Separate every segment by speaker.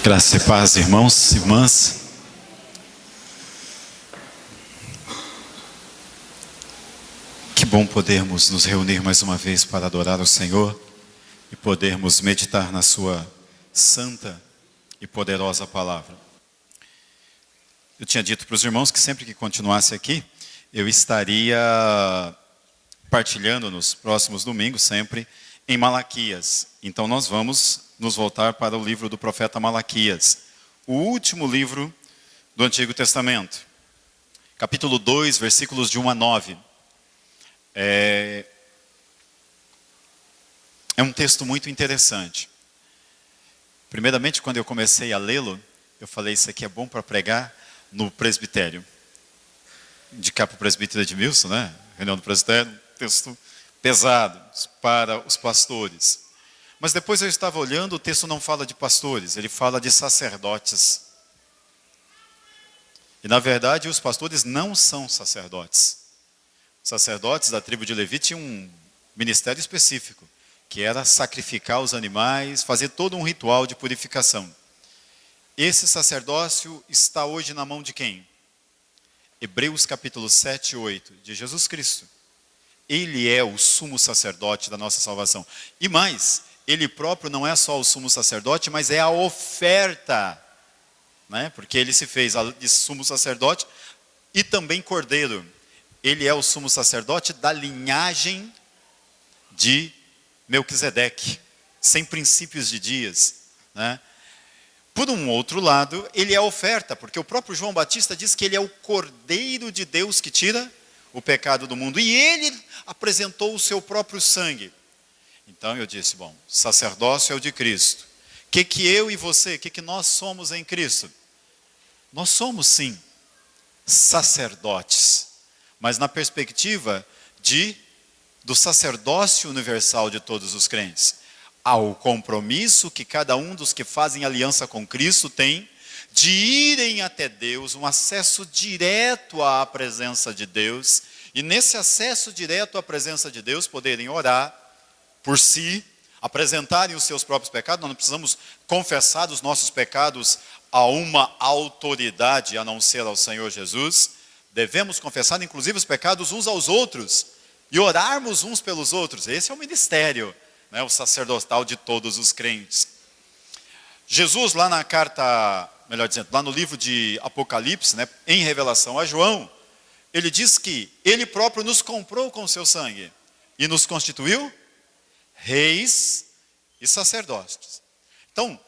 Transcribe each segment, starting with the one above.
Speaker 1: Graça e paz, irmãos e irmãs. Que bom podermos nos reunir mais uma vez para adorar o Senhor e podermos meditar na sua santa e poderosa palavra. Eu tinha dito para os irmãos que sempre que continuasse aqui, eu estaria partilhando nos próximos domingos, sempre em Malaquias. Então nós vamos nos voltar para o livro do profeta Malaquias, o último livro do Antigo Testamento. Capítulo 2, versículos de 1 a 9. É um texto muito interessante. Primeiramente, quando eu comecei a lê-lo, eu falei, isso aqui é bom para pregar no presbitério. Indicar para o presbítero Edmilson, né? Reunião do presbitério, texto pesado para os pastores. Mas depois eu estava olhando, o texto não fala de pastores, ele fala de sacerdotes. E na verdade os pastores não são sacerdotes. Os sacerdotes da tribo de Levi tinham um ministério específico, que era sacrificar os animais, fazer todo um ritual de purificação. Esse sacerdócio está hoje na mão de quem? Hebreus capítulo 7 e 8, de Jesus Cristo. Ele é o sumo sacerdote da nossa salvação. E mais, ele próprio não é só o sumo sacerdote, mas é a oferta, né? Porque ele se fez de sumo sacerdote e também cordeiro. Ele é o sumo sacerdote da linhagem de Melquisedeque, sem princípios de dias, né? Por um outro lado, ele é a oferta, porque o próprio João Batista diz que ele é o Cordeiro de Deus que tira o pecado do mundo. E ele apresentou o seu próprio sangue. Então eu disse, bom, sacerdócio é o de Cristo. O que eu e você, o que nós somos em Cristo? Nós somos sim, sacerdotes. Mas na perspectiva do sacerdócio universal de todos os crentes. Ao compromisso que cada um dos que fazem aliança com Cristo tem de irem até Deus, um acesso direto à presença de Deus, e nesse acesso direto à presença de Deus poderem orar por si, apresentarem os seus próprios pecados. Nós não precisamos confessar os nossos pecados a uma autoridade a não ser ao Senhor Jesus. Devemos confessar inclusive os pecados uns aos outros e orarmos uns pelos outros. Esse é o ministério, né, o sacerdotal de todos os crentes. Jesus lá na carta, melhor dizendo, lá no livro de Apocalipse, né, em revelação a João, ele diz que ele próprio nos comprou com o seu sangue e nos constituiu reis e sacerdotes. Então,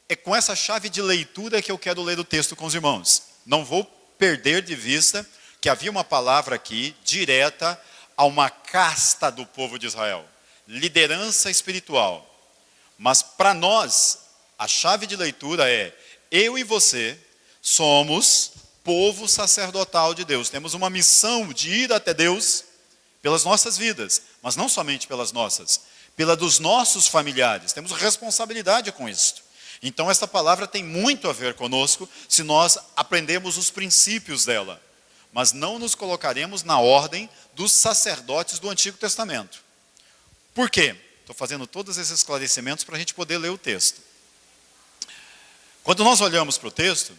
Speaker 1: é com essa chave de leitura que eu quero ler o texto com os irmãos. Não vou perder de vista que havia uma palavra aqui direta a uma casta do povo de Israel. Liderança espiritual. Mas para nós, a chave de leitura é: eu e você somos povo sacerdotal de Deus. Temos uma missão de ir até Deus pelas nossas vidas, mas não somente pelas nossas, pela dos nossos familiares. Temos responsabilidade com isso. Então esta palavra tem muito a ver conosco se nós aprendemos os princípios dela. Mas não nos colocaremos na ordem dos sacerdotes do Antigo Testamento. Por quê? Estou fazendo todos esses esclarecimentos para a gente poder ler o texto. Quando nós olhamos para o texto,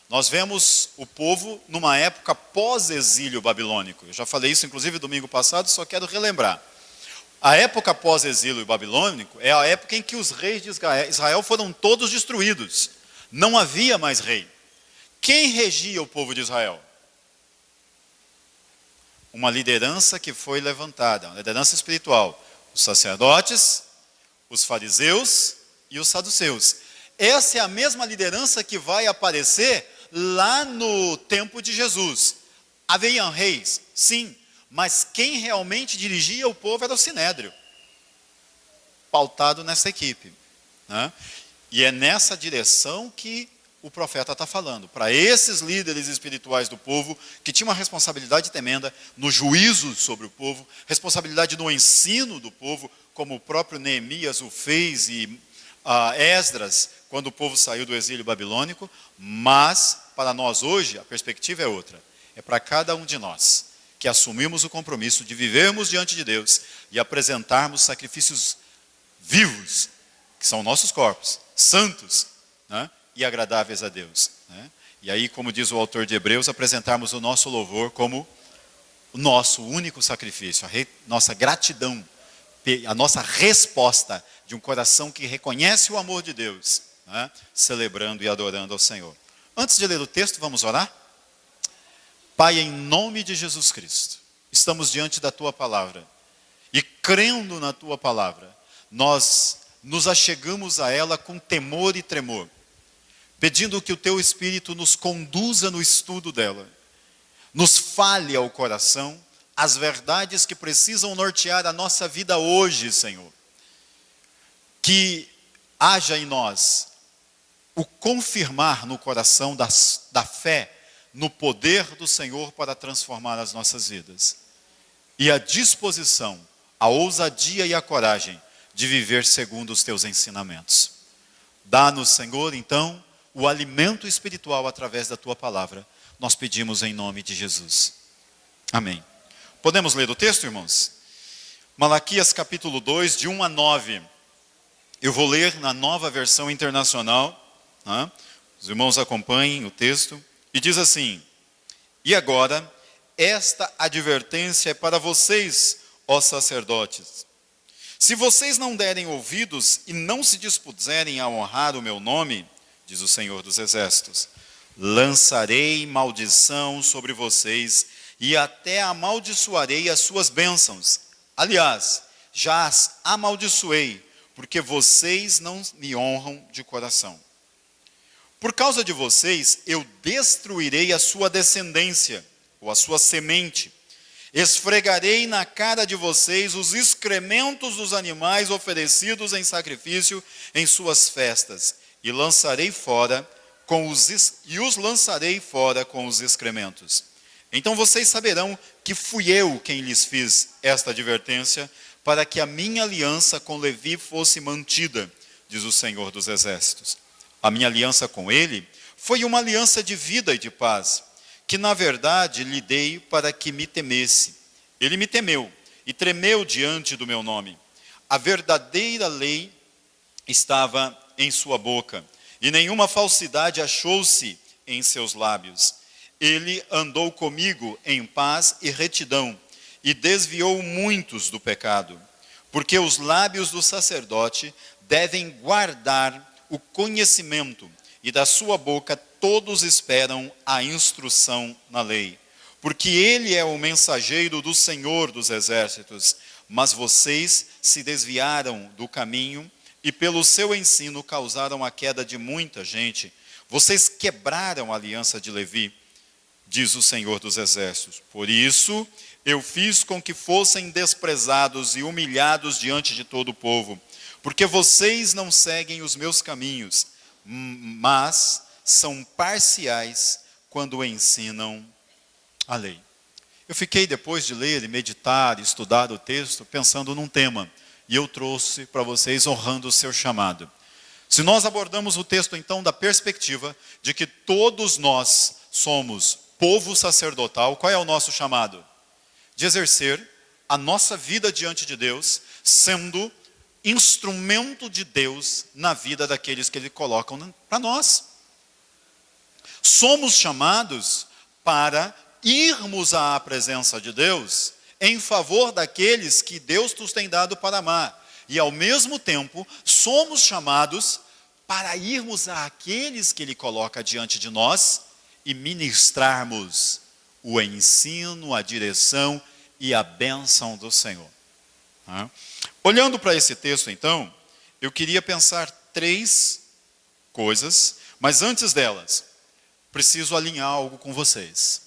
Speaker 1: nós vemos o povo numa época pós-exílio babilônico. Eu já falei isso inclusive domingo passado, só quero relembrar. A época pós-exílio babilônico é a época em que os reis de Israel foram todos destruídos. Não havia mais rei. Quem regia o povo de Israel? Uma liderança que foi levantada, uma liderança espiritual. Os sacerdotes, os fariseus e os saduceus. Essa é a mesma liderança que vai aparecer lá no tempo de Jesus. Haviam reis, sim, mas quem realmente dirigia o povo era o Sinédrio, pautado nessa equipe, né? E é nessa direção que o profeta está falando, para esses líderes espirituais do povo, que tinham uma responsabilidade tremenda no juízo sobre o povo, responsabilidade no ensino do povo, como o próprio Neemias o fez e Esdras, quando o povo saiu do exílio babilônico. Mas para nós hoje a perspectiva é outra, é para cada um de nós que assumimos o compromisso de vivermos diante de Deus e apresentarmos sacrifícios vivos, que são nossos corpos, santos, né? e agradáveis a Deus. E aí, como diz o autor de Hebreus, apresentarmos o nosso louvor como o nosso único sacrifício, nossa gratidão, a nossa resposta de um coração que reconhece o amor de Deus, celebrando e adorando ao Senhor. Antes de ler o texto, vamos orar? Pai, em nome de Jesus Cristo, estamos diante da Tua palavra e crendo na Tua palavra, nós nos achegamos a ela com temor e tremor, pedindo que o Teu Espírito nos conduza no estudo dela, nos fale ao coração as verdades que precisam nortear a nossa vida hoje, Senhor. Que haja em nós o confirmar no coração da fé no poder do Senhor para transformar as nossas vidas. E a disposição, a ousadia e a coragem de viver segundo os Teus ensinamentos. Dá-nos, Senhor, então, o alimento espiritual através da Tua palavra. Nós pedimos em nome de Jesus. Amém. Podemos ler o texto, irmãos? Malaquias capítulo 2, de 1 a 9. Eu vou ler na Nova Versão Internacional. Os irmãos acompanhem o texto. E diz assim: E agora, esta advertência é para vocês, ó sacerdotes. Se vocês não derem ouvidos e não se dispuserem a honrar o meu nome, diz o Senhor dos Exércitos, lançarei maldição sobre vocês e até amaldiçoarei as suas bênçãos. Aliás, já as amaldiçoei, porque vocês não me honram de coração. Por causa de vocês, eu destruirei a sua descendência, ou a sua semente. Esfregarei na cara de vocês os excrementos dos animais oferecidos em sacrifício em suas festas, e os lançarei fora com os excrementos. Então vocês saberão que fui eu quem lhes fiz esta advertência, para que a minha aliança com Levi fosse mantida, diz o Senhor dos Exércitos. A minha aliança com ele foi uma aliança de vida e de paz, que na verdade lhe dei para que me temesse. Ele me temeu e tremeu diante do meu nome. A verdadeira lei estava em sua boca, e nenhuma falsidade achou-se em seus lábios. Ele andou comigo em paz e retidão, e desviou muitos do pecado, porque os lábios do sacerdote devem guardar o conhecimento, e da sua boca todos esperam a instrução na lei. Porque ele é o mensageiro do Senhor dos Exércitos, mas vocês se desviaram do caminho, e pelo seu ensino causaram a queda de muita gente. Vocês quebraram a aliança de Levi, diz o Senhor dos Exércitos. Por isso, eu fiz com que fossem desprezados e humilhados diante de todo o povo. Porque vocês não seguem os meus caminhos, mas são parciais quando ensinam a lei. Eu fiquei, depois de ler e meditar e estudar o texto, pensando num tema. E eu trouxe para vocês honrando o seu chamado. Se nós abordamos o texto, então, da perspectiva de que todos nós somos povo sacerdotal, qual é o nosso chamado? De exercer a nossa vida diante de Deus, sendo instrumento de Deus na vida daqueles que Ele coloca para nós. Somos chamados para irmos à presença de Deus em favor daqueles que Deus nos tem dado para amar. E ao mesmo tempo, somos chamados para irmos àqueles que Ele coloca diante de nós e ministrarmos o ensino, a direção e a bênção do Senhor. Olhando para esse texto, então, eu queria pensar 3 coisas, mas antes delas, preciso alinhar algo com vocês.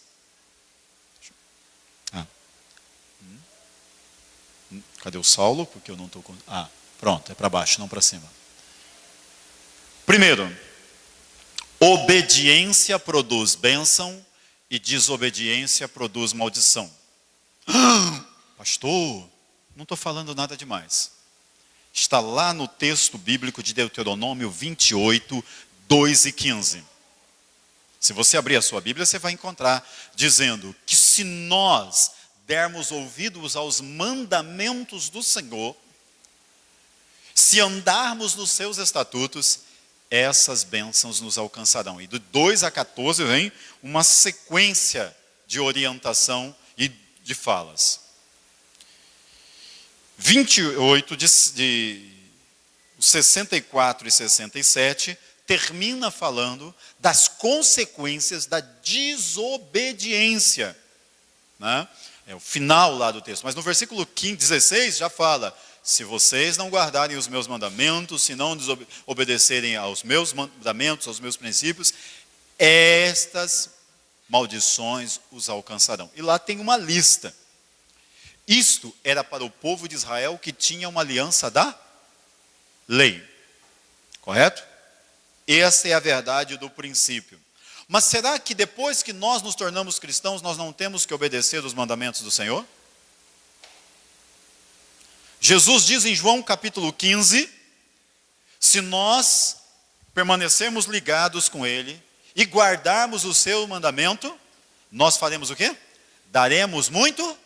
Speaker 1: Cadê o Saulo? Porque eu não estou com... pronto, é para baixo, não para cima. Primeiro, obediência produz bênção e desobediência produz maldição. Pastor, não estou falando nada demais. Está lá no texto bíblico de Deuteronômio 28, 2 e 15. Se você abrir a sua Bíblia, você vai encontrar dizendo que se nós dermos ouvidos aos mandamentos do Senhor, se andarmos nos seus estatutos, essas bênçãos nos alcançarão. E do 2 a 14 vem uma sequência de orientação e de falas. 28 de 64 e 67 termina falando das consequências da desobediência, né? É o final lá do texto. Mas no versículo 16 já fala: se vocês não guardarem os meus mandamentos, se não obedecerem aos meus mandamentos, aos meus princípios, estas maldições os alcançarão. E lá tem uma lista. Isto era para o povo de Israel que tinha uma aliança da lei. Correto? Essa é a verdade do princípio. Mas será que depois que nós nos tornamos cristãos, nós não temos que obedecer os mandamentos do Senhor? Jesus diz em João capítulo 15, se nós permanecermos ligados com Ele e guardarmos o seu mandamento, nós faremos o quê? Daremos muito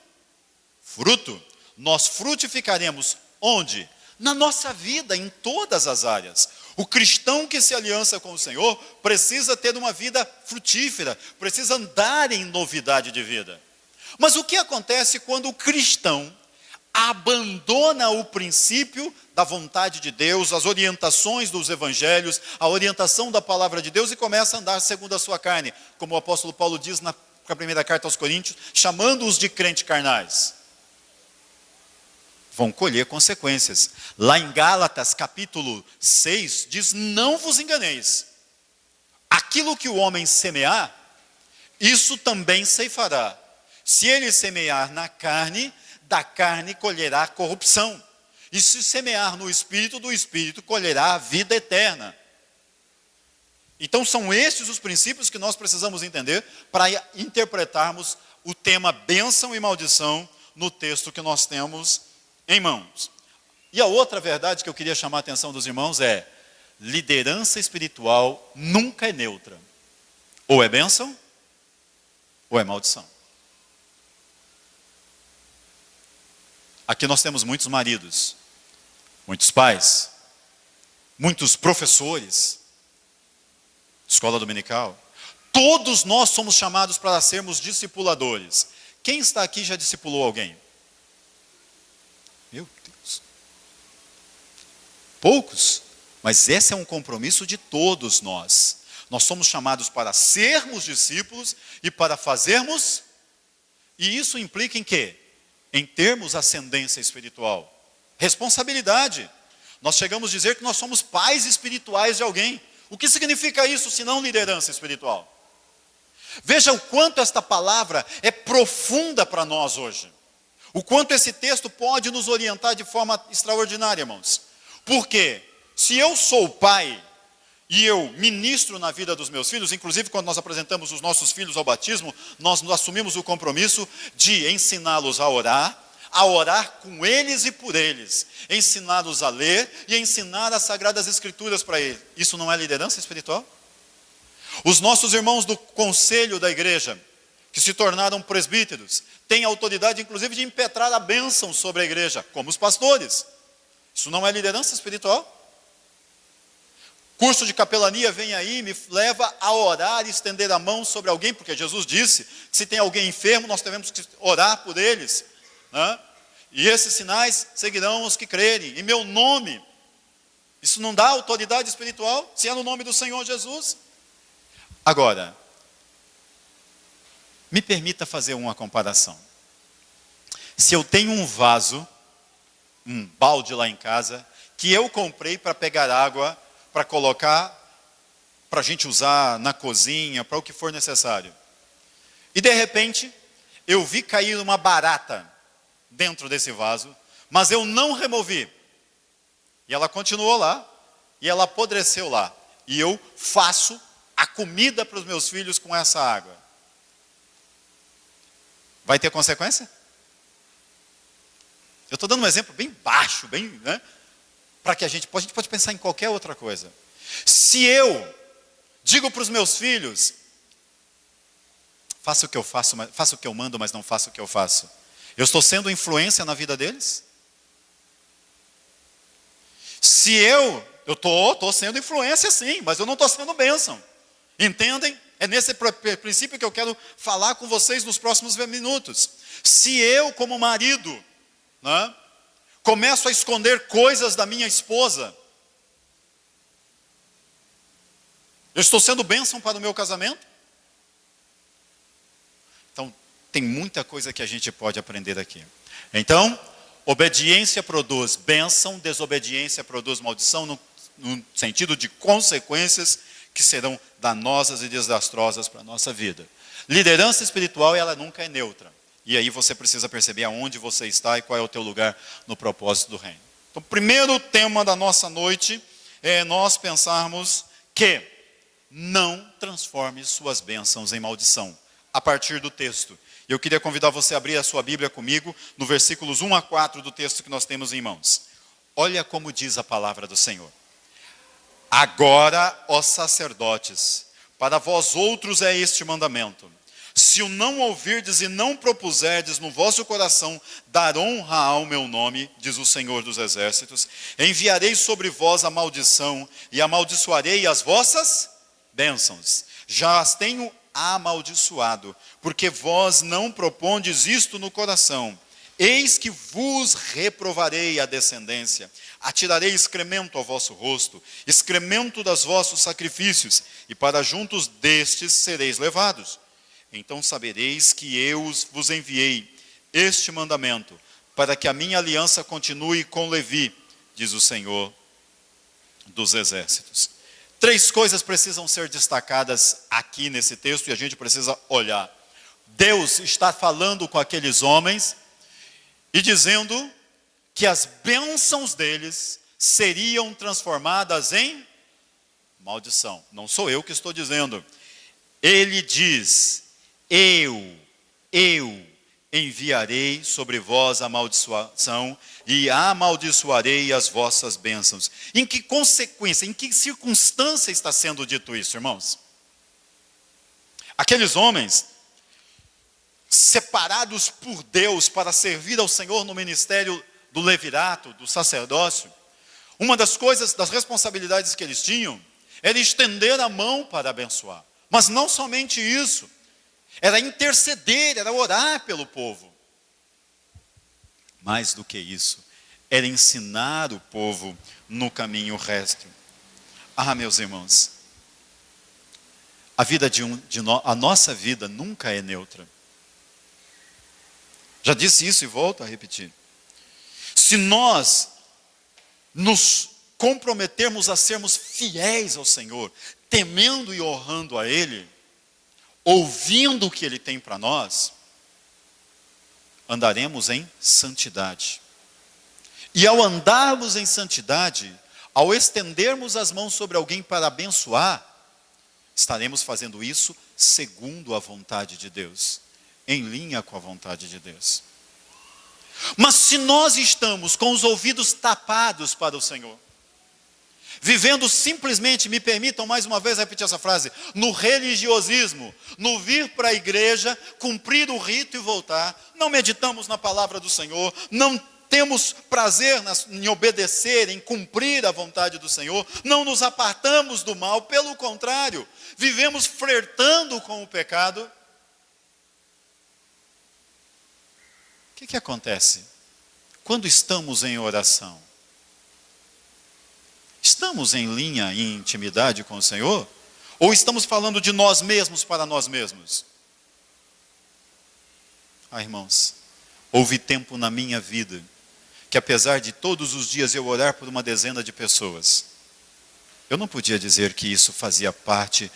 Speaker 1: fruto. Nós frutificaremos onde? Na nossa vida, em todas as áreas. O cristão que se aliança com o Senhor precisa ter uma vida frutífera, precisa andar em novidade de vida. Mas o que acontece quando o cristão abandona o princípio da vontade de Deus, as orientações dos evangelhos, a orientação da palavra de Deus e começa a andar segundo a sua carne, como o apóstolo Paulo diz na primeira carta aos Coríntios, chamando-os de crentes carnais? Vão colher consequências. Lá em Gálatas capítulo 6 diz: não vos enganeis, aquilo que o homem semear, isso também ceifará. Se ele semear na carne, da carne colherá corrupção, e se semear no Espírito, do Espírito colherá a vida eterna. Então são estes os princípios que nós precisamos entender para interpretarmos o tema bênção e maldição no texto que nós temos em mãos. E a outra verdade que eu queria chamar a atenção dos irmãos é: liderança espiritual nunca é neutra. Ou é bênção, ou é maldição. Aqui nós temos muitos maridos, muitos pais, muitos professores, escola dominical. Todos nós somos chamados para sermos discipuladores. Quem está aqui já discipulou alguém? Meu Deus. Poucos, mas esse é um compromisso de todos nós. Nós somos chamados para sermos discípulos e para fazermos, e isso implica em quê? Em termos ascendência espiritual, responsabilidade. Nós chegamos a dizer que nós somos pais espirituais de alguém. O que significa isso, se não liderança espiritual? Veja o quanto esta palavra é profunda para nós hoje. O quanto esse texto pode nos orientar de forma extraordinária, irmãos. Porque se eu sou pai e eu ministro na vida dos meus filhos, inclusive quando nós apresentamos os nossos filhos ao batismo, nós assumimos o compromisso de ensiná-los a orar com eles e por eles, ensiná-los a ler e ensinar as Sagradas Escrituras para eles. Isso não é liderança espiritual? Os nossos irmãos do conselho da igreja, que se tornaram presbíteros, têm autoridade inclusive de impetrar a bênção sobre a igreja, como os pastores. Isso não é liderança espiritual? Curso de capelania vem aí, me leva a orar e estender a mão sobre alguém, porque Jesus disse que se tem alguém enfermo, nós devemos orar por eles, né? E esses sinais seguirão os que crerem, em meu nome. Isso não dá autoridade espiritual, se é no nome do Senhor Jesus? Agora, me permita fazer uma comparação. Se eu tenho um vaso, um balde lá em casa, que eu comprei para pegar água, para colocar, para a gente usar na cozinha, para o que for necessário. E de repente, eu vi cair uma barata dentro desse vaso, mas eu não removi. E ela continuou lá, e ela apodreceu lá. E eu faço a comida para os meus filhos com essa água. Vai ter consequência? Eu estou dando um exemplo bem baixo, bem, né? Para que a gente pode pensar em qualquer outra coisa. Se eu digo para os meus filhos, faça o que eu faço, faça o que eu mando, mas não faça o que eu faço, eu estou sendo influência na vida deles? Se eu Eu estou sendo influência sim, mas eu não estou sendo bênção. Entendem? É nesse princípio que eu quero falar com vocês nos próximos minutos. Se eu, como marido, né, começo a esconder coisas da minha esposa, eu estou sendo bênção para o meu casamento? Então, tem muita coisa que a gente pode aprender aqui. Então, obediência produz bênção, desobediência produz maldição, no sentido de consequências que serão danosas e desastrosas para a nossa vida. Liderança espiritual, ela nunca é neutra. E aí você precisa perceber aonde você está e qual é o teu lugar no propósito do reino. Então, o primeiro tema da nossa noite é nós pensarmos que não transforme suas bênçãos em maldição. A partir do texto. Eu queria convidar você a abrir a sua Bíblia comigo, no versículos 1 a 4 do texto que nós temos em mãos. Olha como diz a palavra do Senhor. Agora, ó sacerdotes, para vós outros é este mandamento. Se o não ouvirdes e não propuserdes no vosso coração dar honra ao meu nome, diz o Senhor dos Exércitos, enviarei sobre vós a maldição e amaldiçoarei as vossas bênçãos. Já as tenho amaldiçoado, porque vós não propondes isto no coração. Eis que vos reprovarei a descendência, atirarei excremento ao vosso rosto, excremento dos vossos sacrifícios, e para juntos destes sereis levados. Então sabereis que eu vos enviei este mandamento, para que a minha aliança continue com Levi, diz o Senhor dos Exércitos. 3 coisas precisam ser destacadas aqui nesse texto e a gente precisa olhar. Deus está falando com aqueles homens e dizendo que as bênçãos deles seriam transformadas em maldição. Não sou eu que estou dizendo. Ele diz, eu enviarei sobre vós a maldição e amaldiçoarei as vossas bênçãos. Em que consequência, em que circunstância está sendo dito isso, irmãos? Aqueles homens, separados por Deus para servir ao Senhor no ministério do levirato, do sacerdócio, uma das coisas, das responsabilidades que eles tinham, era estender a mão para abençoar. Mas não somente isso, era interceder, era orar pelo povo. Mais do que isso, era ensinar o povo no caminho reto. Ah, meus irmãos, a nossa vida nunca é neutra. Já disse isso e volto a repetir. Se nós nos comprometermos a sermos fiéis ao Senhor, temendo e honrando a Ele, ouvindo o que Ele tem para nós, andaremos em santidade. E ao andarmos em santidade, ao estendermos as mãos sobre alguém para abençoar, estaremos fazendo isso segundo a vontade de Deus, em linha com a vontade de Deus. Mas se nós estamos com os ouvidos tapados para o Senhor, vivendo simplesmente, me permitam mais uma vez repetir essa frase, no religiosismo, no vir para a igreja, cumprir o rito e voltar, não meditamos na palavra do Senhor, não temos prazer em obedecer, em cumprir a vontade do Senhor, não nos apartamos do mal, pelo contrário, vivemos flertando com o pecado. O que acontece? Quando estamos em oração, estamos em linha, em intimidade com o Senhor? Ou estamos falando de nós mesmos para nós mesmos? Ah, irmãos, houve tempo na minha vida que apesar de todos os dias eu orar por uma dezena de pessoas, eu não podia dizer que isso fazia parte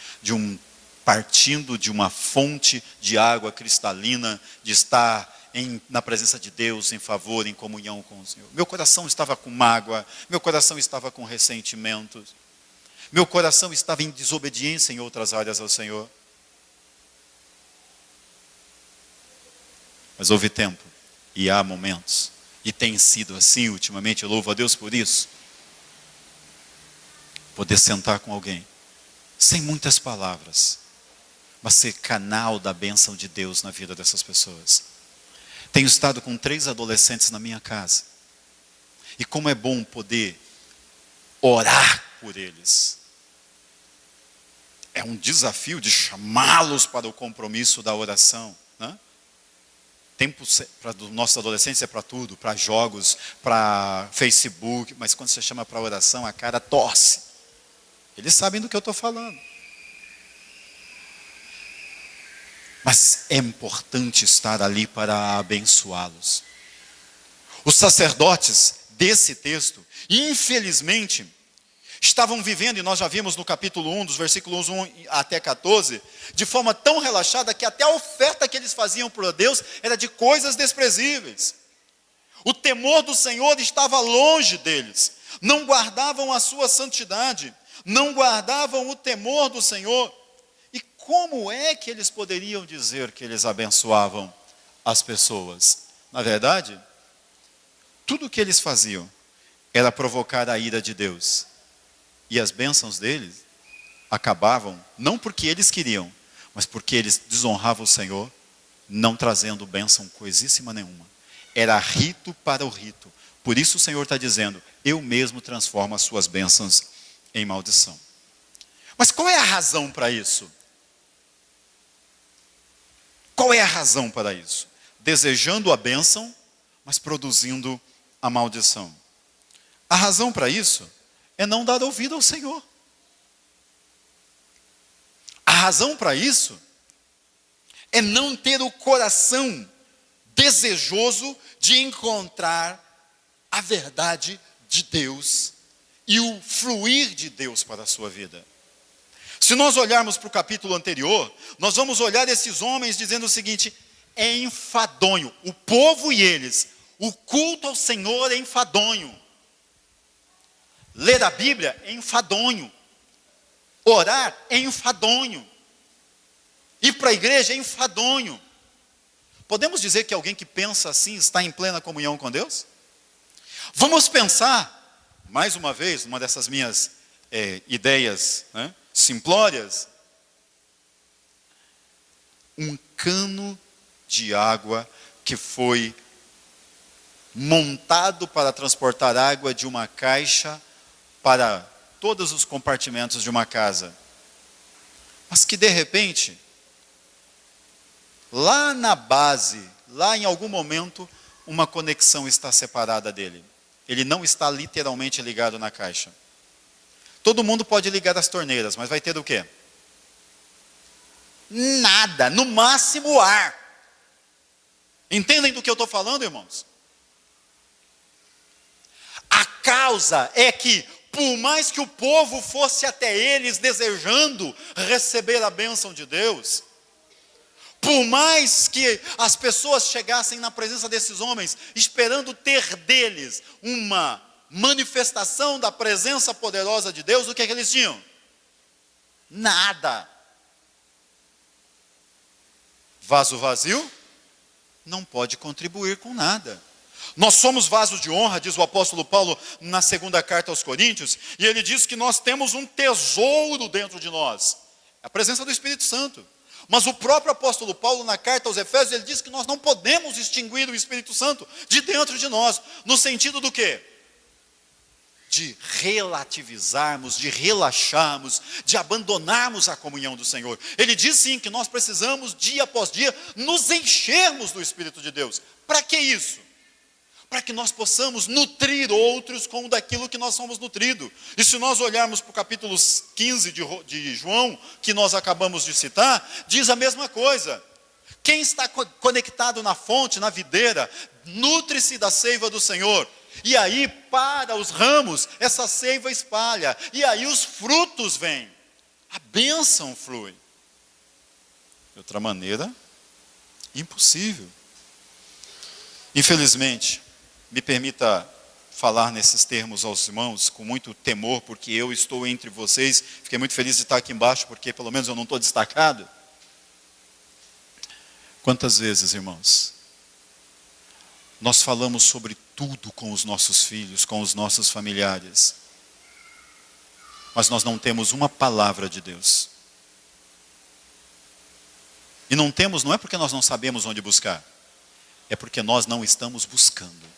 Speaker 1: partindo de uma fonte de água cristalina, de estar na presença de Deus, em favor, em comunhão com o Senhor. Meu coração estava com mágoa, meu coração estava com ressentimentos, meu coração estava em desobediência em outras áreas ao Senhor. Mas houve tempo, e há momentos, e tem sido assim ultimamente, eu louvo a Deus por isso, poder sentar com alguém, sem muitas palavras, mas ser canal da bênção de Deus na vida dessas pessoas. Tenho estado com 3 adolescentes na minha casa. E como é bom poder orar por eles. É um desafio de chamá-los para o compromisso da oração, né? Tempo para nossos adolescentes é para tudo, para jogos, para Facebook, mas quando você chama para oração, a cara torce. Eles sabem do que eu estou falando. Mas é importante estar ali para abençoá-los. Os sacerdotes desse texto, infelizmente, estavam vivendo, e nós já vimos no capítulo 1, dos versículos 1 até 14, de forma tão relaxada que até a oferta que eles faziam para Deus era de coisas desprezíveis. O temor do Senhor estava longe deles. Não guardavam a sua santidade, não guardavam o temor do Senhor. E como é que eles poderiam dizer que eles abençoavam as pessoas? Na verdade, tudo o que eles faziam era provocar a ira de Deus. E as bênçãos deles acabavam, não porque eles queriam, mas porque eles desonravam o Senhor, não trazendo bênção coisíssima nenhuma. Era rito para o rito. Por isso o Senhor está dizendo, eu mesmo transformo as suas bênçãos em maldição. Mas qual é a razão para isso? Qual é a razão para isso? Desejando a bênção, mas produzindo a maldição. A razão para isso é não dar ouvido ao Senhor. A razão para isso é não ter o coração desejoso de encontrar a verdade de Deus e o fluir de Deus para a sua vida. Se nós olharmos para o capítulo anterior, nós vamos olhar esses homens dizendo o seguinte: é enfadonho, o povo e eles, o culto ao Senhor é enfadonho. Ler a Bíblia é enfadonho. Orar é enfadonho. Ir para a igreja é enfadonho. Podemos dizer que alguém que pensa assim está em plena comunhão com Deus? Vamos pensar, mais uma vez, uma dessas minhas ideias, né, simplórias. Um cano de água que foi montado para transportar água de uma caixa para todos os compartimentos de uma casa. Mas que de repente, lá na base, lá em algum momento, uma conexão está separada dele. Ele não está literalmente ligado na caixa. Todo mundo pode ligar as torneiras, mas vai ter o quê? Nada, no máximo ar. Entendem do que eu estou falando, irmãos? A causa é que, por mais que o povo fosse até eles desejando receber a bênção de Deus, por mais que as pessoas chegassem na presença desses homens, esperando ter deles uma manifestação da presença poderosa de Deus, o que é que eles tinham? Nada. Vaso vazio não pode contribuir com nada. Nós somos vasos de honra, diz o apóstolo Paulo na segunda carta aos Coríntios, e ele diz que nós temos um tesouro dentro de nós, a presença do Espírito Santo. Mas o próprio apóstolo Paulo, na carta aos Efésios, ele diz que nós não podemos extinguir o Espírito Santo de dentro de nós, no sentido do quê? De relativizarmos, de relaxarmos, de abandonarmos a comunhão do Senhor. Ele diz sim que nós precisamos, dia após dia, nos enchermos do Espírito de Deus. Para que isso? Para que nós possamos nutrir outros com daquilo que nós somos nutridos. E se nós olharmos para o capítulo 15 de João, que nós acabamos de citar, diz a mesma coisa. Quem está conectado na fonte, na videira, nutre-se da seiva do Senhor. E aí, para os ramos, essa seiva espalha. E aí os frutos vêm. A bênção flui. De outra maneira, impossível. Infelizmente, me permita falar nesses termos aos irmãos com muito temor, porque eu estou entre vocês. Fiquei muito feliz de estar aqui embaixo, porque pelo menos eu não estou destacado. Quantas vezes, irmãos, nós falamos sobre tudo com os nossos filhos, com os nossos familiares, mas nós não temos uma palavra de Deus. E não temos, não é porque nós não sabemos onde buscar, é porque nós não estamos buscando.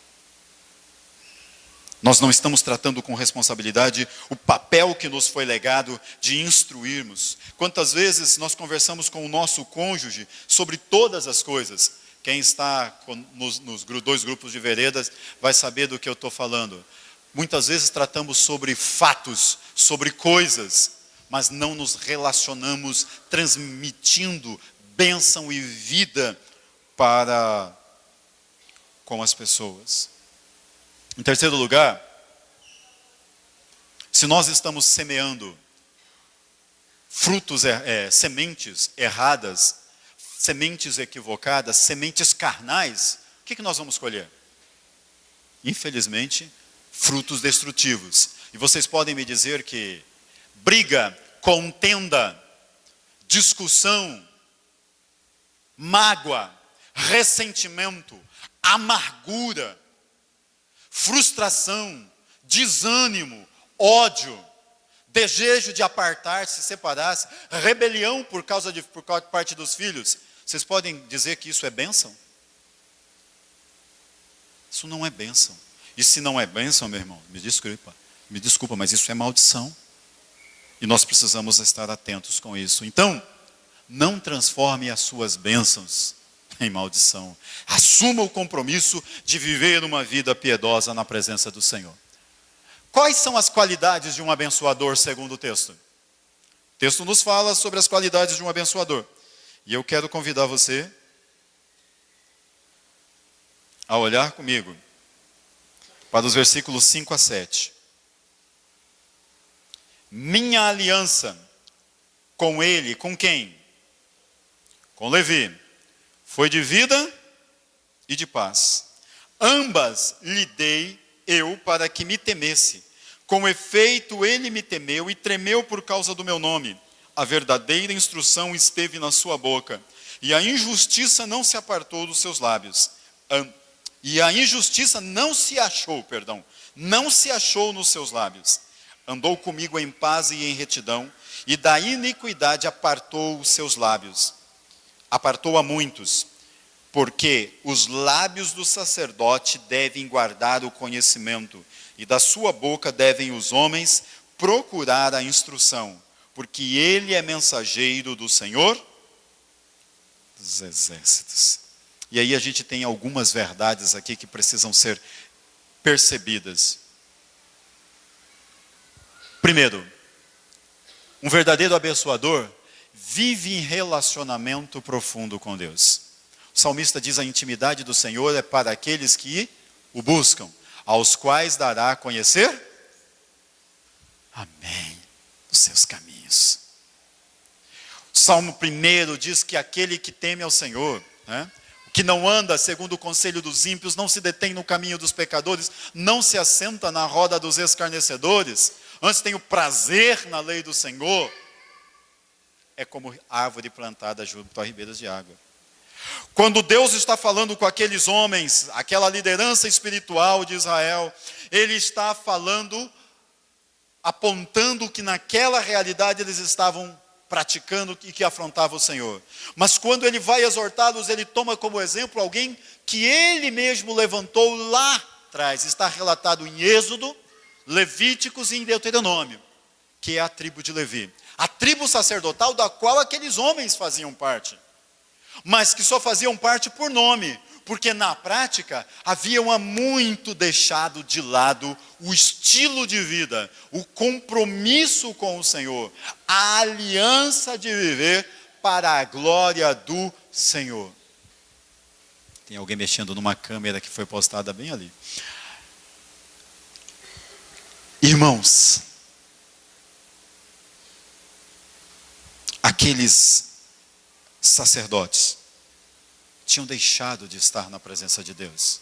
Speaker 1: Nós não estamos tratando com responsabilidade o papel que nos foi legado de instruirmos. Quantas vezes nós conversamos com o nosso cônjuge sobre todas as coisas? Quem está nos dois grupos de veredas vai saber do que eu estou falando. Muitas vezes tratamos sobre fatos, sobre coisas, mas não nos relacionamos transmitindo bênção e vida com as pessoas. Em terceiro lugar, se nós estamos semeando frutos, sementes erradas, sementes equivocadas, sementes carnais, o que nós vamos colher? Infelizmente, frutos destrutivos. E vocês podem me dizer que briga, contenda, discussão, mágoa, ressentimento, amargura, frustração, desânimo, ódio, desejo de apartar-se, separar-se, rebelião por parte dos filhos. Vocês podem dizer que isso é bênção? Isso não é bênção. E se não é bênção, meu irmão, me desculpa, mas isso é maldição. E nós precisamos estar atentos com isso. Então, não transforme as suas bênçãos em maldição. Assuma o compromisso de viver uma vida piedosa na presença do Senhor. Quais são as qualidades de um abençoador, segundo o texto? O texto nos fala sobre as qualidades de um abençoador. E eu quero convidar você a olhar comigo para os versículos 5 a 7. Minha aliança com ele, com quem? Com Levi, foi de vida e de paz. Ambas lhe dei eu para que me temesse. Com efeito, ele me temeu e tremeu por causa do meu nome. A verdadeira instrução esteve na sua boca, e a injustiça não se apartou dos seus lábios. E a injustiça não se achou nos seus lábios. Andou comigo em paz e em retidão, e da iniquidade apartou os seus lábios. Apartou a muitos, porque os lábios do sacerdote devem guardar o conhecimento, e da sua boca devem os homens procurar a instrução, porque ele é mensageiro do Senhor dos exércitos. E aí a gente tem algumas verdades aqui que precisam ser percebidas. Primeiro, um verdadeiro abençoador vive em relacionamento profundo com Deus. O salmista diz: a intimidade do Senhor é para aqueles que o buscam, aos quais dará a conhecer, amém, os seus caminhos. O Salmo 1 diz que aquele que teme ao Senhor, que não anda segundo o conselho dos ímpios, não se detém no caminho dos pecadores, não se assenta na roda dos escarnecedores, antes tem o prazer na lei do Senhor, é como árvore plantada junto a ribeiras de água. Quando Deus está falando com aqueles homens, aquela liderança espiritual de Israel, Ele está falando, apontando que naquela realidade eles estavam praticando e que afrontava o Senhor. Mas quando Ele vai exortá-los, Ele toma como exemplo alguém que Ele mesmo levantou lá atrás. Está relatado em Êxodo, Levíticos e em Deuteronômio, que é a tribo de Levi. A tribo sacerdotal da qual aqueles homens faziam parte. Mas que só faziam parte por nome, porque na prática haviam há muito deixado de lado o estilo de vida, o compromisso com o Senhor, a aliança de viver para a glória do Senhor. Tem alguém mexendo numa câmera que foi postada bem ali. Irmãos, aqueles sacerdotes tinham deixado de estar na presença de Deus.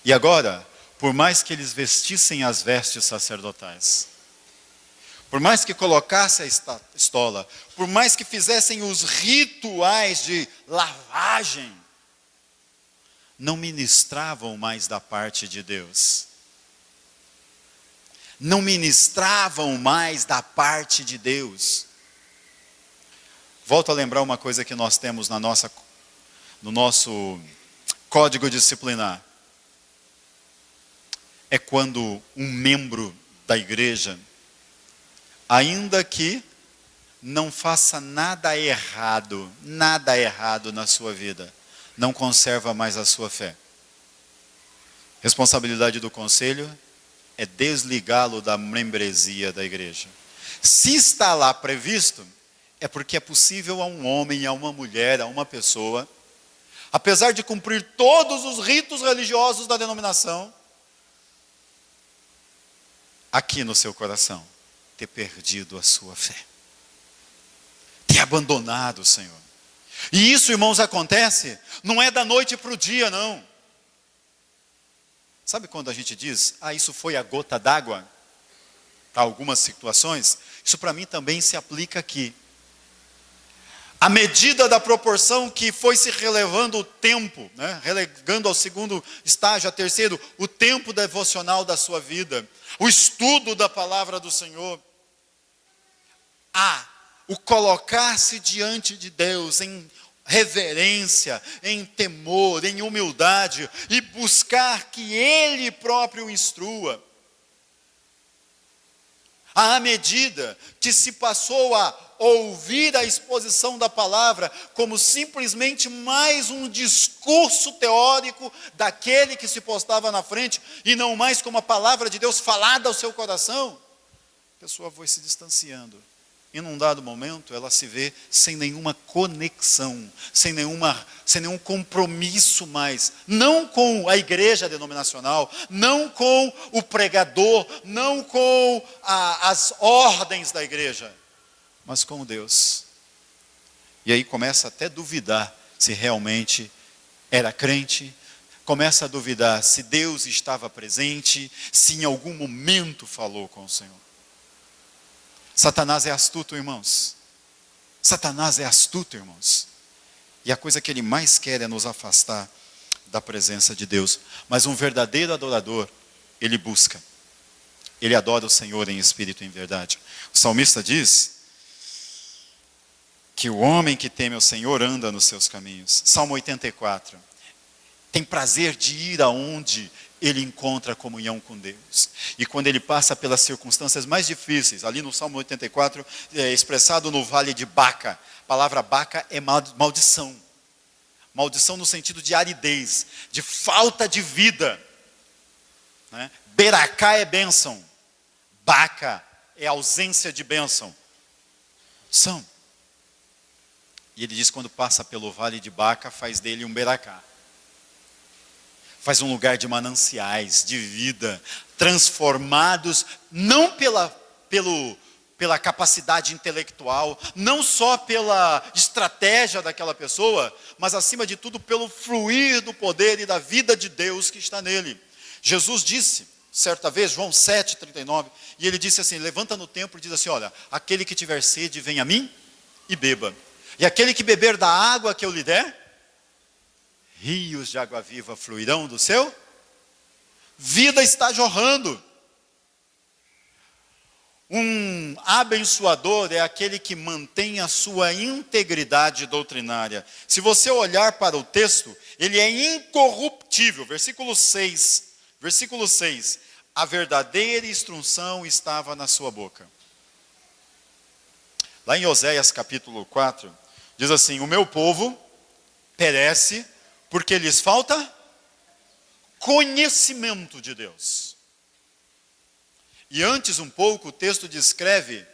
Speaker 1: E agora, por mais que eles vestissem as vestes sacerdotais, por mais que colocassem a estola, por mais que fizessem os rituais de lavagem, não ministravam mais da parte de Deus. Não ministravam mais da parte de Deus. Volto a lembrar uma coisa que nós temos no nosso código disciplinar. é quando um membro da igreja, ainda que não faça nada errado na sua vida, não conserva mais a sua fé. Responsabilidade do conselho é desligá-lo da membresia da igreja. Se está lá previsto, é porque é possível a um homem, a uma mulher, a uma pessoa, apesar de cumprir todos os ritos religiosos da denominação, aqui no seu coração, ter perdido a sua fé. Ter abandonado o Senhor. E isso, irmãos, acontece, não é da noite para o dia, não. Sabe quando a gente diz, isso foi a gota d'água? Para algumas situações, isso para mim também se aplica aqui. À medida da proporção que foi se relevando o tempo, relegando ao segundo estágio, a terceiro, o tempo devocional da sua vida, o estudo da palavra do Senhor, o colocar-se diante de Deus em reverência, em temor, em humildade, e buscar que Ele próprio instrua. À medida que se passou a ouvir a exposição da palavra como simplesmente mais um discurso teórico daquele que se postava na frente, e não mais como a palavra de Deus falada ao seu coração, a pessoa foi se distanciando. E num dado momento ela se vê sem nenhuma conexão, sem nenhum compromisso mais, não com a igreja denominacional, não com o pregador, não com as ordens da igreja, mas com Deus. E aí começa até a duvidar se realmente era crente, começa a duvidar se Deus estava presente, se em algum momento falou com o Senhor. Satanás é astuto, irmãos. Satanás é astuto, irmãos. E a coisa que ele mais quer é nos afastar da presença de Deus. Mas um verdadeiro adorador, ele busca. Ele adora o Senhor em espírito e em verdade. O salmista diz que o homem que teme ao Senhor anda nos seus caminhos. Salmo 84. Tem prazer de ir aonde ele encontra comunhão com Deus. E quando ele passa pelas circunstâncias mais difíceis, ali no Salmo 84, expressado no vale de Baca. A palavra Baca é maldição. Maldição no sentido de aridez, de falta de vida. Beracá é bênção. Baca é ausência de bênção. E ele diz, quando passa pelo vale de Baca, faz dele um Beracá. Faz um lugar de mananciais, de vida, transformados, não pela capacidade intelectual, não só pela estratégia daquela pessoa, mas acima de tudo pelo fluir do poder e da vida de Deus que está nele. Jesus disse, certa vez, João 7,39, e ele disse assim, levanta no templo e diz assim, olha, aquele que tiver sede, vem a mim e beba. E aquele que beber da água que eu lhe der, rios de água viva fluirão do seu. Vida está jorrando. Um abençoador é aquele que mantém a sua integridade doutrinária. Se você olhar para o texto, ele é incorruptível. Versículo 6. A verdadeira instrução estava na sua boca. Lá em Oséias capítulo 4, diz assim, o meu povo perece porque lhes falta conhecimento de Deus. E antes um pouco o texto descreve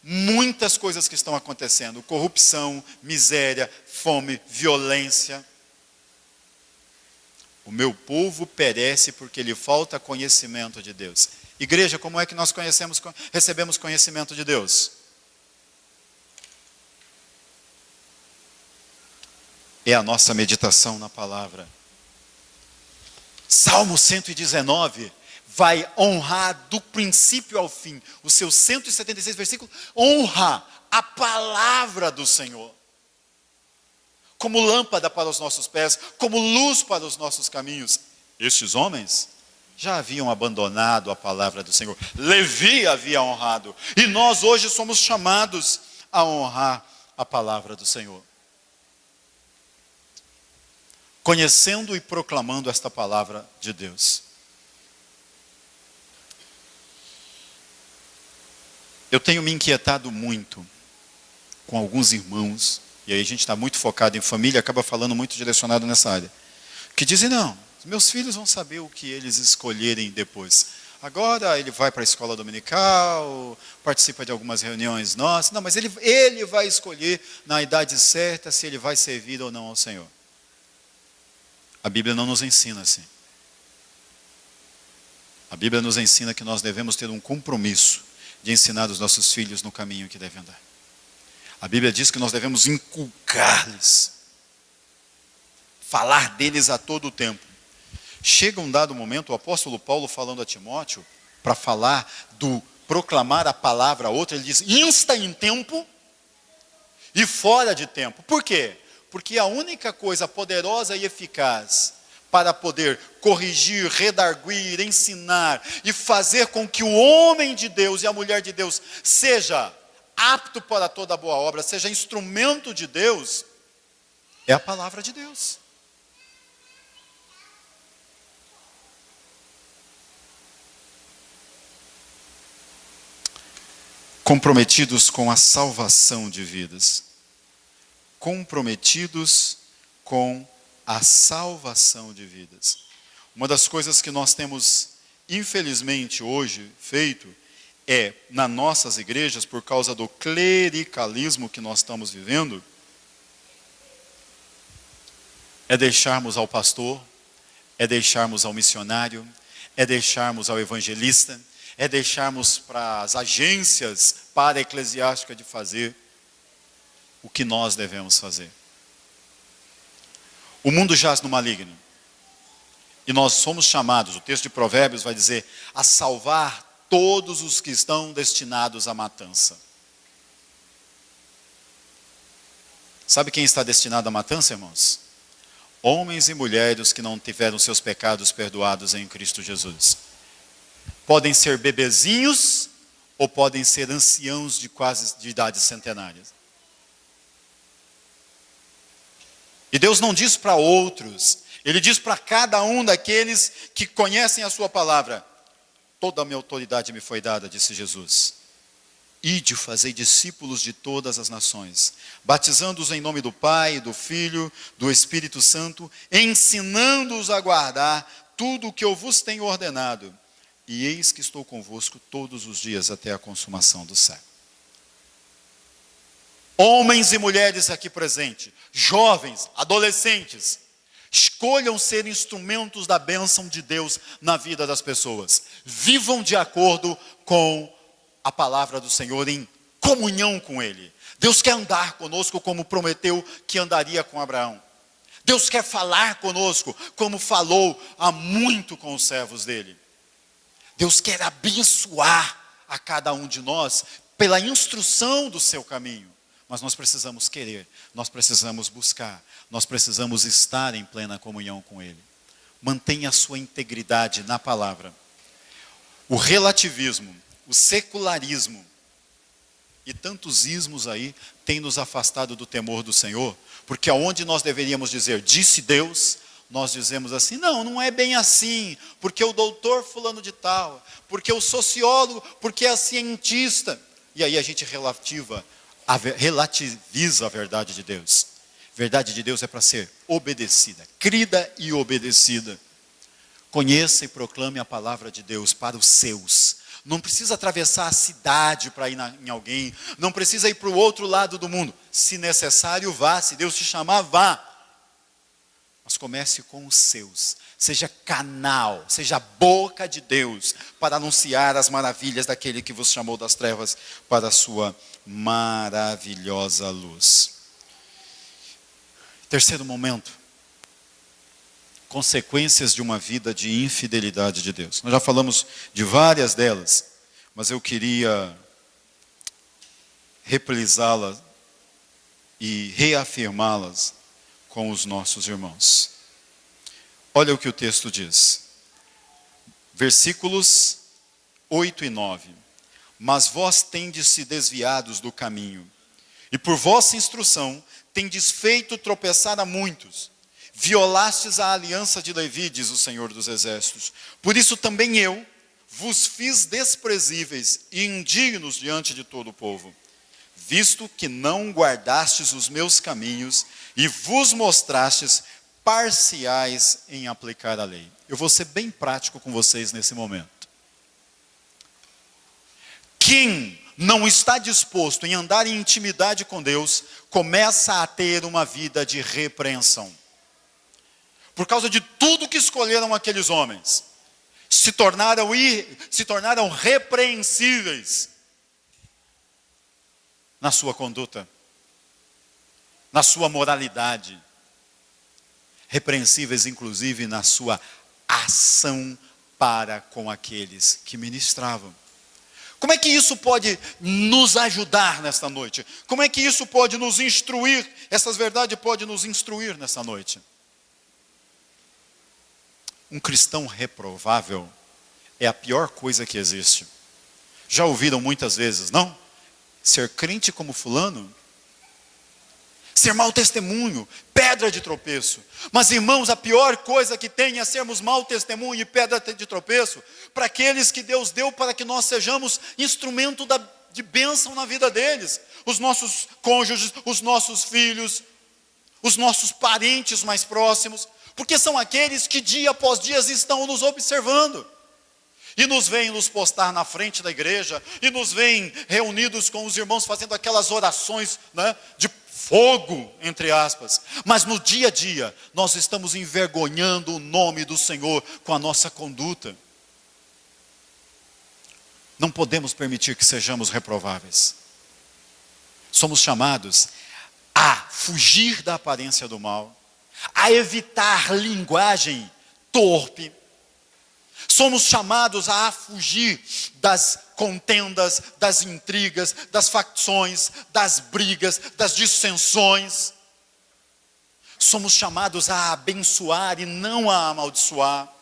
Speaker 1: muitas coisas que estão acontecendo. Corrupção, miséria, fome, violência. O meu povo perece porque lhe falta conhecimento de Deus. Igreja, como é que nós recebemos conhecimento de Deus? É a nossa meditação na palavra. Salmo 119 vai honrar do princípio ao fim. Os seus 176 versículos honra a palavra do Senhor. Como lâmpada para os nossos pés, como luz para os nossos caminhos. Estes homens já haviam abandonado a palavra do Senhor. Levi havia honrado. E nós hoje somos chamados a honrar a palavra do Senhor. Conhecendo e proclamando esta palavra de Deus. Eu tenho me inquietado muito com alguns irmãos, e aí a gente está muito focado em família, acaba falando muito direcionado nessa área, que dizem, não, meus filhos vão saber o que eles escolherem depois. Agora ele vai para a escola dominical, participa de algumas reuniões nossas, não, mas ele vai escolher na idade certa se ele vai servir ou não ao Senhor. A Bíblia não nos ensina assim. A Bíblia nos ensina que nós devemos ter um compromisso de ensinar os nossos filhos no caminho que devem andar. A Bíblia diz que nós devemos inculcar-lhes, falar deles a todo o tempo. Chega um dado momento, o apóstolo Paulo falando a Timóteo, para falar do proclamar a palavra a outro, ele diz, insta em tempo e fora de tempo. Por quê? Porque a única coisa poderosa e eficaz para poder corrigir, redarguir, ensinar e fazer com que o homem de Deus e a mulher de Deus seja apto para toda boa obra, seja instrumento de Deus, é a palavra de Deus. Comprometidos com a salvação de vidas. Comprometidos com a salvação de vidas. Uma das coisas que nós temos, infelizmente, hoje feito, nas nossas igrejas, por causa do clericalismo que nós estamos vivendo, é deixarmos ao pastor, é deixarmos ao missionário, é deixarmos ao evangelista, é deixarmos para as agências para-eclesiásticas de fazer o que nós devemos fazer. O mundo jaz no maligno. E nós somos chamados, o texto de Provérbios vai dizer, a salvar todos os que estão destinados à matança. Sabe quem está destinado à matança, irmãos? Homens e mulheres que não tiveram seus pecados perdoados em Cristo Jesus. Podem ser bebezinhos ou podem ser anciãos de idade centenárias. E Deus não diz para outros, Ele diz para cada um daqueles que conhecem a sua palavra. Toda a minha autoridade me foi dada, disse Jesus. Ide, fazei discípulos de todas as nações, batizando-os em nome do Pai, do Filho, do Espírito Santo, ensinando-os a guardar tudo o que eu vos tenho ordenado. E eis que estou convosco todos os dias até a consumação do século. Homens e mulheres aqui presentes, jovens, adolescentes, escolham ser instrumentos da bênção de Deus na vida das pessoas. Vivam de acordo com a palavra do Senhor, em comunhão com Ele. Deus quer andar conosco como prometeu que andaria com Abraão. Deus quer falar conosco como falou há muito com os servos dele. Deus quer abençoar a cada um de nós pela instrução do seu caminho. Mas nós precisamos querer, nós precisamos buscar, nós precisamos estar em plena comunhão com Ele. Mantenha a sua integridade na palavra. O relativismo, o secularismo e tantos ismos aí têm nos afastado do temor do Senhor, porque aonde nós deveríamos dizer, disse Deus, nós dizemos assim, não é bem assim, porque o doutor fulano de tal, porque o sociólogo, porque a cientista, e aí a gente relativiza a verdade de Deus. A verdade de Deus é para ser obedecida, crida e obedecida. Conheça e proclame a palavra de Deus para os seus. Não precisa atravessar a cidade para ir em alguém, não precisa ir para o outro lado do mundo. Se necessário, vá, se Deus te chamar, vá. Mas comece com os seus, seja canal, seja a boca de Deus para anunciar as maravilhas daquele que vos chamou das trevas para a sua maravilhosa luz. Terceiro momento, consequências de uma vida de infidelidade de Deus. Nós já falamos de várias delas, mas eu queria reprisá-las e reafirmá-las com os nossos irmãos. Olha o que o texto diz. Versículos 8 e 9. Mas vós tendes se desviados do caminho, e por vossa instrução tendes feito tropeçar a muitos. Violastes a aliança de Levi, diz o Senhor dos Exércitos. Por isso também eu, vos fiz desprezíveis e indignos diante de todo o povo, visto que não guardastes os meus caminhos e vos mostrastes parciais em aplicar a lei. Eu vou ser bem prático com vocês nesse momento. Quem não está disposto em andar em intimidade com Deus, começa a ter uma vida de repreensão. Por causa de tudo que escolheram aqueles homens, se tornaram repreensíveis na sua conduta, na sua moralidade, repreensíveis inclusive na sua ação para com aqueles que ministravam. Como é que isso pode nos ajudar nesta noite? Como é que isso pode nos instruir? Essas verdades podem nos instruir nesta noite. Um cristão reprovável é a pior coisa que existe. Já ouviram muitas vezes, não? Ser crente como fulano, ser mau testemunho, pedra de tropeço. Mas, irmãos, a pior coisa que tem é sermos mau testemunho e pedra de tropeço para aqueles que Deus deu para que nós sejamos instrumento de bênção na vida deles. Os nossos cônjuges, os nossos filhos, os nossos parentes mais próximos, porque são aqueles que dia após dia estão nos observando. E nos veem nos postar na frente da igreja, e nos veem reunidos com os irmãos fazendo aquelas orações, né, de fogo, entre aspas. Mas no dia a dia, nós estamos envergonhando o nome do Senhor com a nossa conduta. Não podemos permitir que sejamos reprováveis. Somos chamados a fugir da aparência do mal, a evitar linguagem torpe. Somos chamados a fugir das contendas, das intrigas, das facções, das brigas, das dissensões. Somos chamados a abençoar e não a amaldiçoar.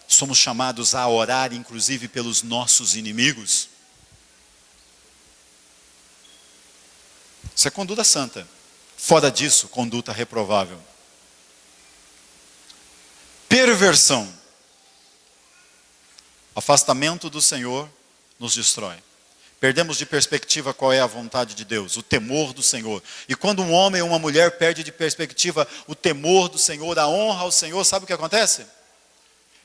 Speaker 1: Somos chamados a orar, inclusive, pelos nossos inimigos. Isso é conduta santa. Fora disso, conduta reprovável. Perversão. Afastamento do Senhor nos destrói. Perdemos de perspectiva qual é a vontade de Deus, o temor do Senhor. E quando um homem ou uma mulher perde de perspectiva o temor do Senhor, a honra ao Senhor, sabe o que acontece?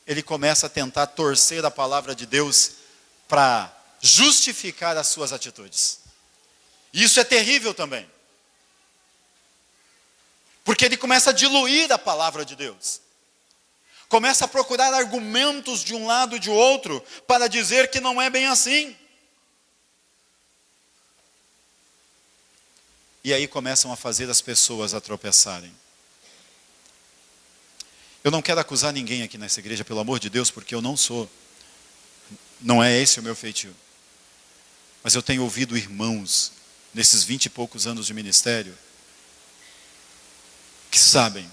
Speaker 1: Ele começa a tentar torcer a palavra de Deus para justificar as suas atitudes. E isso é terrível também. Porque ele começa a diluir a palavra de Deus. Começa a procurar argumentos de um lado e de outro para dizer que não é bem assim. E aí começam a fazer as pessoas a tropeçarem. Eu não quero acusar ninguém aqui nessa igreja, pelo amor de Deus, porque eu não sou. Não é esse o meu feitio. Mas eu tenho ouvido irmãos, nesses 20 e poucos anos de ministério, que sabem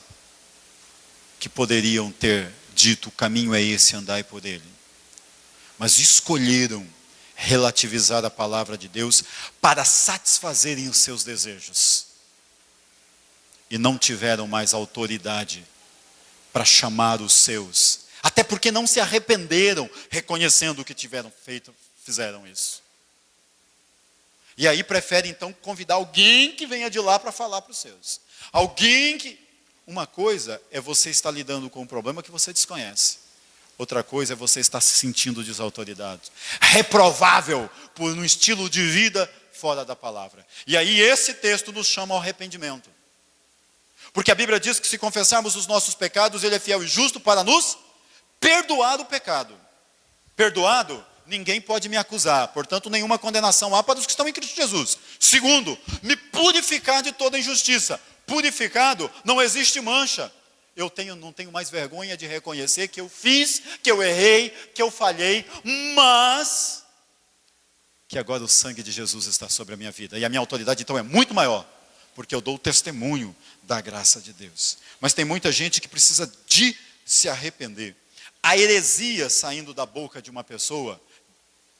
Speaker 1: que poderiam ter dito, o caminho é esse, andai por ele. Mas escolheram relativizar a palavra de Deus para satisfazerem os seus desejos. E não tiveram mais autoridade para chamar os seus. Até porque não se arrependeram, reconhecendo o que fizeram isso. E aí preferem então convidar alguém que venha de lá para falar para os seus. Alguém que... Uma coisa é você estar lidando com um problema que você desconhece. Outra coisa é você estar se sentindo desautoridade. Reprovável por um estilo de vida fora da palavra. E aí esse texto nos chama ao arrependimento. Porque a Bíblia diz que se confessarmos os nossos pecados, Ele é fiel e justo para nos perdoar o pecado. Perdoado, ninguém pode me acusar. Portanto, nenhuma condenação há para os que estão em Cristo Jesus. Segundo, me purificar de toda injustiça. Purificado, não existe mancha. Não tenho mais vergonha de reconhecer que eu fiz, que eu errei, que eu falhei, mas que agora o sangue de Jesus está sobre a minha vida. E a minha autoridade então é muito maior, porque eu dou o testemunho da graça de Deus. Mas tem muita gente que precisa de se arrepender. A heresia saindo da boca de uma pessoa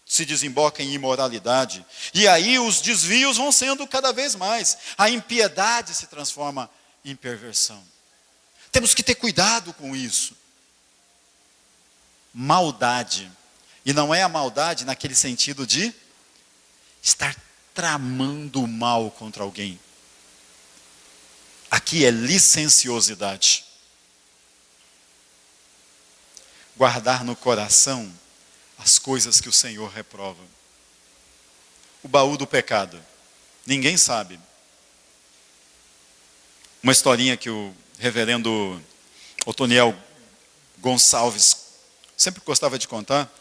Speaker 1: se desemboca em imoralidade. E aí os desvios vão sendo cada vez mais. A impiedade se transforma em perversão. Temos que ter cuidado com isso. maldade. E não é a maldade naquele sentido de estar tramando o mal contra alguém. Aqui é licenciosidade. Guardar no coração as coisas que o Senhor reprova. O baú do pecado. Ninguém sabe. Uma historinha que o reverendo Otoniel Gonçalves sempre gostava de contar,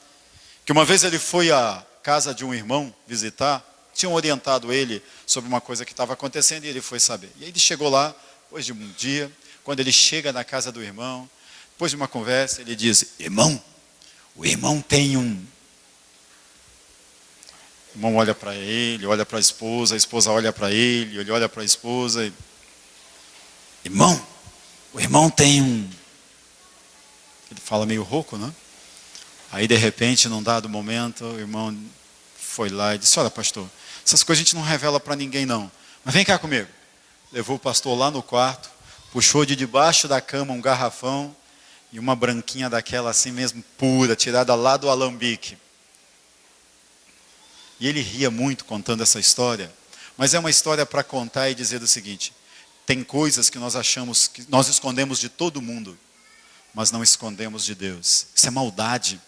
Speaker 1: que uma vez ele foi à casa de um irmão visitar, tinham orientado ele sobre uma coisa que estava acontecendo e ele foi saber. E aí ele chegou lá, depois de um dia, quando ele chega na casa do irmão, depois de uma conversa, ele diz: irmão, o irmão tem um... O irmão olha para ele, olha para a esposa olha para ele olha para a esposa. Irmão, o irmão tem um... Ele fala meio rouco, né? Aí de repente, num dado momento, o irmão foi lá e disse: olha, pastor, essas coisas a gente não revela para ninguém não, mas vem cá comigo. Levou o pastor lá no quarto, puxou de debaixo da cama um garrafão e uma branquinha daquela assim mesmo pura, tirada lá do alambique. E ele ria muito contando essa história, mas é uma história para contar e dizer o seguinte: tem coisas que nós achamos que nós escondemos de todo mundo, mas não escondemos de Deus. Isso é maldade.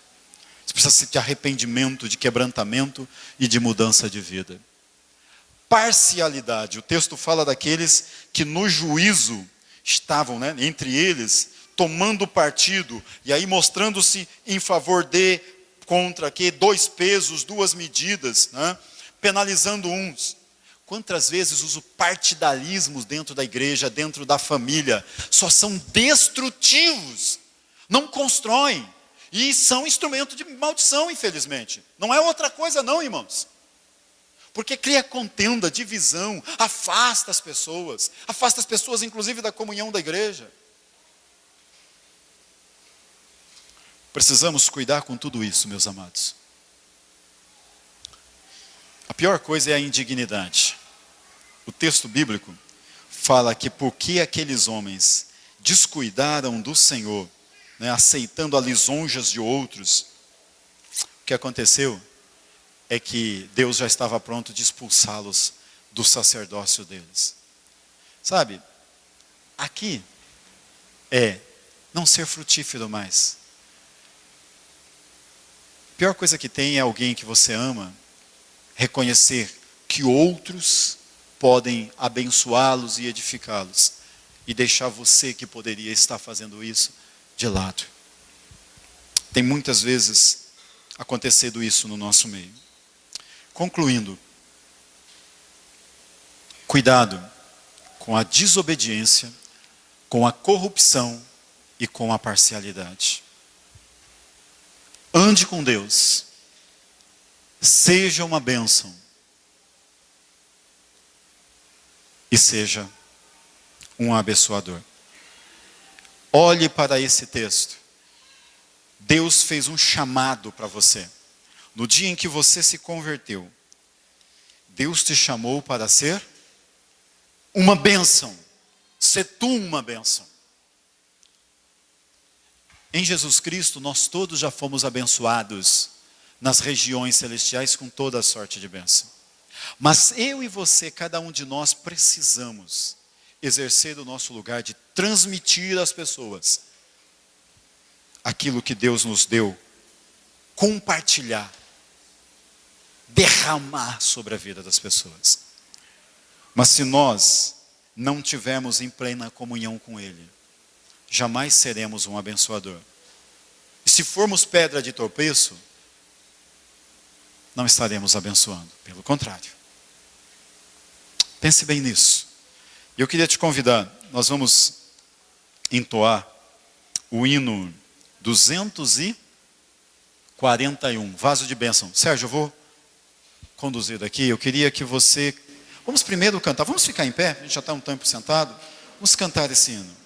Speaker 1: Isso precisa ser de arrependimento, de quebrantamento e de mudança de vida. Parcialidade. O texto fala daqueles que no juízo estavam, né, entre eles, tomando partido, e aí mostrando-se em favor de, contra, que dois pesos, duas medidas, né, penalizando uns. Quantas vezes os partidarismos dentro da igreja, dentro da família, só são destrutivos, não constroem, e são instrumento de maldição, infelizmente. Não é outra coisa não, irmãos. Porque cria contenda, divisão, afasta as pessoas inclusive da comunhão da igreja. Precisamos cuidar com tudo isso, meus amados. A pior coisa é a indignidade. O texto bíblico fala que porque aqueles homens descuidaram do Senhor, né, aceitando as lisonjas de outros, o que aconteceu é que Deus já estava pronto de expulsá-los do sacerdócio deles. Sabe, aqui é não ser frutífero mais. A pior coisa que tem é alguém que você ama reconhecer que outros podem abençoá-los e edificá-los e deixar você que poderia estar fazendo isso de lado. Tem muitas vezes acontecido isso no nosso meio. Concluindo, cuidado com a desobediência, com a corrupção e com a parcialidade. Ande com Deus. Seja uma bênção. E seja um abençoador. Olhe para esse texto. Deus fez um chamado para você. No dia em que você se converteu, Deus te chamou para ser uma bênção. Ser tu uma bênção. Em Jesus Cristo, nós todos já fomos abençoados nas regiões celestiais com toda a sorte de bênção. Mas eu e você, cada um de nós, precisamos exercer o nosso lugar de transmitir às pessoas aquilo que Deus nos deu, compartilhar, derramar sobre a vida das pessoas. Mas se nós não tivermos em plena comunhão com Ele, jamais seremos um abençoador. E se formos pedra de tropeço, não estaremos abençoando, pelo contrário. Pense bem nisso. E eu queria te convidar, nós vamos entoar o hino 241, Vaso de Bênção. Sérgio, eu vou conduzir daqui. Eu queria que você... Vamos primeiro cantar, vamos ficar em pé, a gente já está um tempo sentado. Vamos cantar esse hino.